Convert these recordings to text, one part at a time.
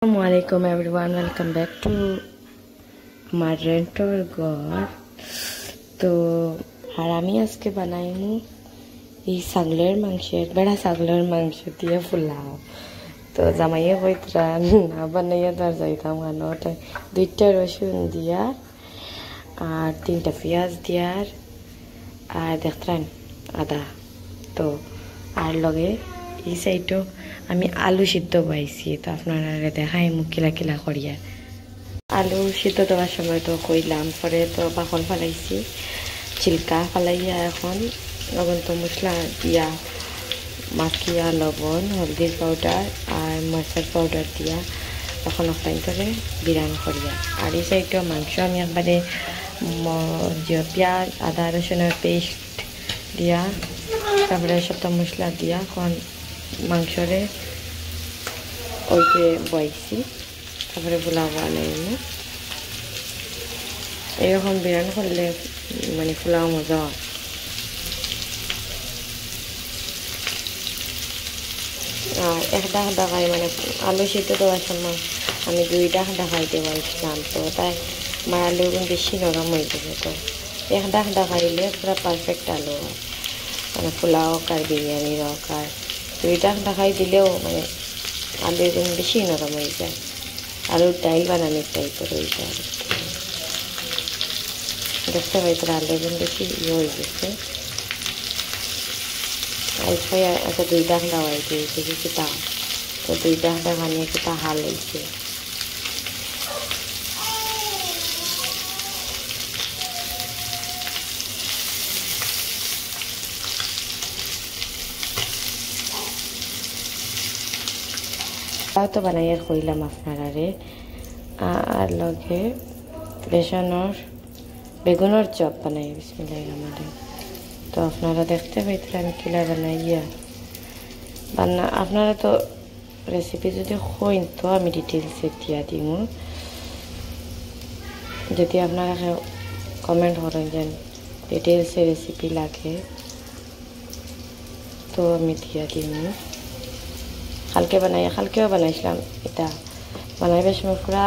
Assalamualaikum everyone, welcome back to my rental घर। तो আমি আজকে বানাইমু এই ছাগলের মাংসের বেড়া ছাগলের মাংস দিয়ে পোলাও। তো জামাইয়ে কইতরা না বানাইয়া তার যাইতাম কেন, ওটাই 2টা রসুন দিয়া আর 3টা পেঁয়াজ দিয়ার আর দেখতেন আদা। তো আর লগে এই সাইডও আমি আলু সিদ্ধ পাইছি, তো আপনারা দেখাই মুখ কিলা কিলা করিয়া। আলু সিদ্ধ দেওয়ার সময় তো কইলাম, পরে তো বাকল ফালাইছি, চিলকা ফালাইয়া এখন লবণ তো মশলা দিয়া মাখিয়া লবণ হলদির পাউডার আর মরিচের পাউডার দিয়া এখন অফলাইন করে বিরান করিয়া। আর এই সাইডও মাংস আমি একবারে পেঁয়াজ আদা রসুনের পেস্ট দিয়া তারপরে সবটা মশলা দিয়া এখন মাংসরে ওইকে বইছি, তারপরে পোলাও বানাইমু। এরকম বিরান করলে মানে পোলাও মজা হয়। আর একটা দেখাই মানে আলু সিদ্ধ দেওয়ার সময় আমি 2টা দেখাইতে পারছিলাম, তো তাই আমার আলু বেশি নরম হয়ে গেছে। তো একটা দেখাইলে পুরো পারফেক্ট আলু হয়, মানে পোলাও হোক আর বিরিয়ানির হোক। আর 2টা দেখাই দিলেও মানে আলু বেশি নরম হয়ে যায়, আলুর ডাইল বানানোর টাইপের হয়ে যায়। দেখতে পাই তোর আলু বেশি হয়ে গেছে। আচ্ছা 2টা দেওয়াই দিয়েছে কিতা, তো 2টা বানিয়ে কিতা হাল হয়েছে। তো বানাইয়া কইলাম আপনারা রে। আর লগে বেগুনের চপ বানাই বিসমিল্লাহির রহমানির রহিম। তো আপনারা দেখতে পাইতেন আমি কিলা বানাইয়া আপনারা তো রেসিপি যদি হইন তো আমি ডিটেলসে দিয়া দিব। যদি আপনারা কমেন্ট করেন যে ডিটেলসে রেসিপি লাগে তো আমি দিয়া দিব। কালকেও বানাইছিলাম, এটা বানাইবার সময় পুরা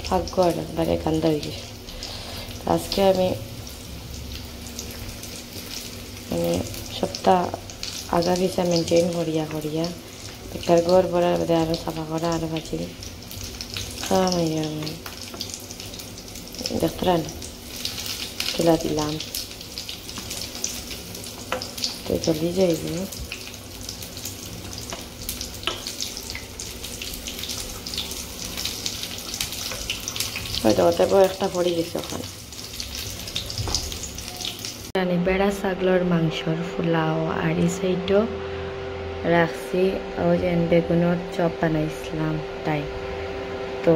ফাঁকগড় একবারে গান্দা হয়ে গেছে। আজকে আমি মানে সপ্তাহ আগা পিছা মেনটেন করিয়া একটার ঘর ভরার বাদে আরও সাফা করা আরও ভাজি খাওয়া দেখতেন কিলা দিলাম। তো জলদি যাইব। হয়তো অতএব একটা পড়ে গেছে ওখানে। বেড়া ছাগলের মাংসর পোলাও আর এই সাইডও রাখছি ও যে বেগুনের চপ বানাইছিলাম তাই। তো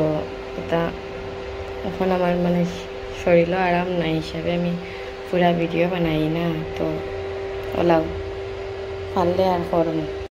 এটা এখন আমার মানে শরীরও আরাম নাই হিসাবে আমি পুরা ভিডিও বানাই না, তো ওলাও পারলে আর করবো।